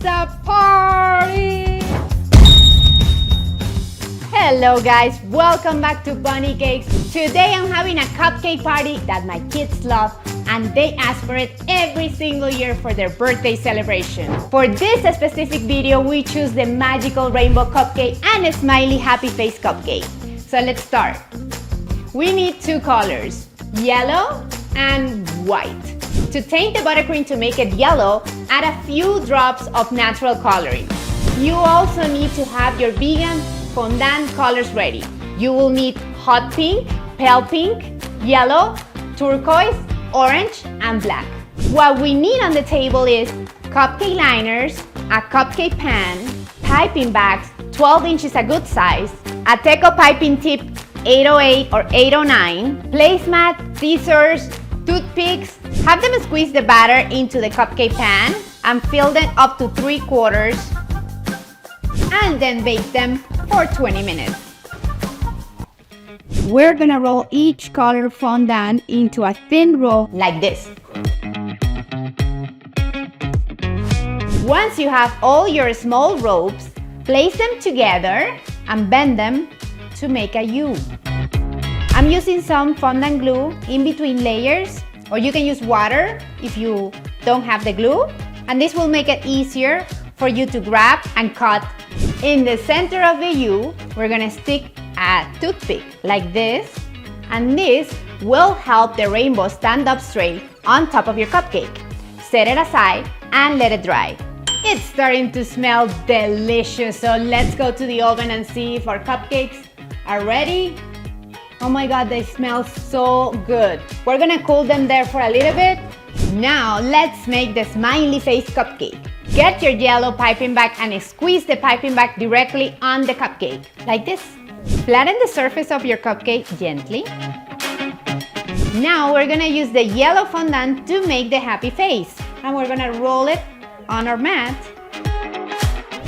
pizza party! Hello guys, welcome back to Bunnie Cakes. Today I'm having a cupcake party that my kids love and they ask for it every single year for their birthday celebration. For this specific video, we choose the magical Rainbow Cupcake and a Smiley Happy Face Cupcake. So let's start. We need two colors, yellow and white. To taint the buttercream to make it yellow, add a few drops of natural coloring. You also need to have your vegan fondant colors ready. You will need hot pink, pale pink, yellow, turquoise, orange, and black. What we need on the table is cupcake liners, a cupcake pan, piping bags, 12 inches a good size, a teco piping tip 808 or 809, placemat, scissors, toothpicks. Have them squeeze the batter into the cupcake pan and fill them up to 3/4 and then bake them for 20 minutes. We're gonna roll each color fondant into a thin roll like this. Once you have all your small ropes, place them together and bend them to make a U. I'm using some fondant glue in between layers, or you can use water if you don't have the glue, and this will make it easier for you to grab and cut. In the center of the U, we're gonna stick a toothpick like this, and this will help the rainbow stand up straight on top of your cupcake. Set it aside and let it dry. It's starting to smell delicious, so let's go to the oven and see if our cupcakes are ready. Oh my God, they smell so good. We're gonna cool them there for a little bit. Now let's make the Smiley Face Cupcake. Get your yellow piping bag and squeeze the piping bag directly on the cupcake, like this. Flatten the surface of your cupcake gently. Now we're gonna use the yellow fondant to make the happy face, and we're gonna roll it on our mat.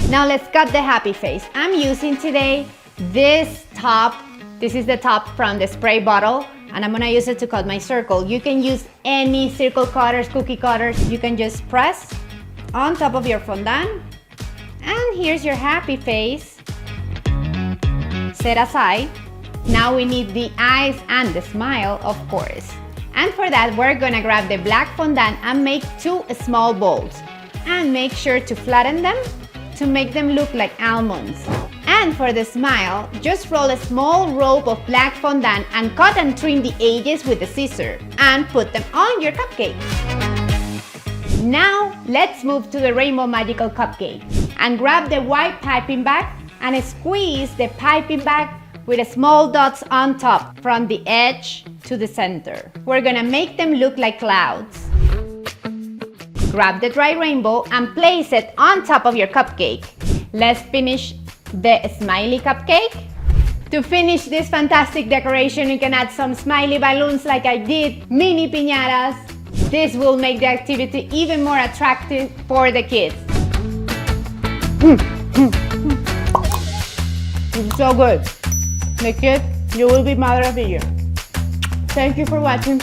Now let's cut the happy face. I'm using today this top. This is the top from the spray bottle, and I'm gonna use it to cut my circle. You can use any circle cutters, cookie cutters. You can just press on top of your fondant. And here's your happy face. Set aside. Now we need the eyes and the smile, of course. And for that, we're gonna grab the black fondant and make two small balls. And make sure to flatten them to make them look like almonds. And for the smile, just roll a small rope of black fondant and cut and trim the edges with the scissor and put them on your cupcake. Now, let's move to the Rainbow Magical Cupcake and grab the white piping bag and squeeze the piping bag with small dots on top from the edge to the center. We're gonna make them look like clouds. Grab the dry rainbow and place it on top of your cupcake. Let's finish the smiley cupcake. To finish this fantastic decoration, you can add some smiley balloons like I did, mini piñatas. This will make the activity even more attractive for the kids. It's so good. The kids, you will be mother of the year. Thank you for watching.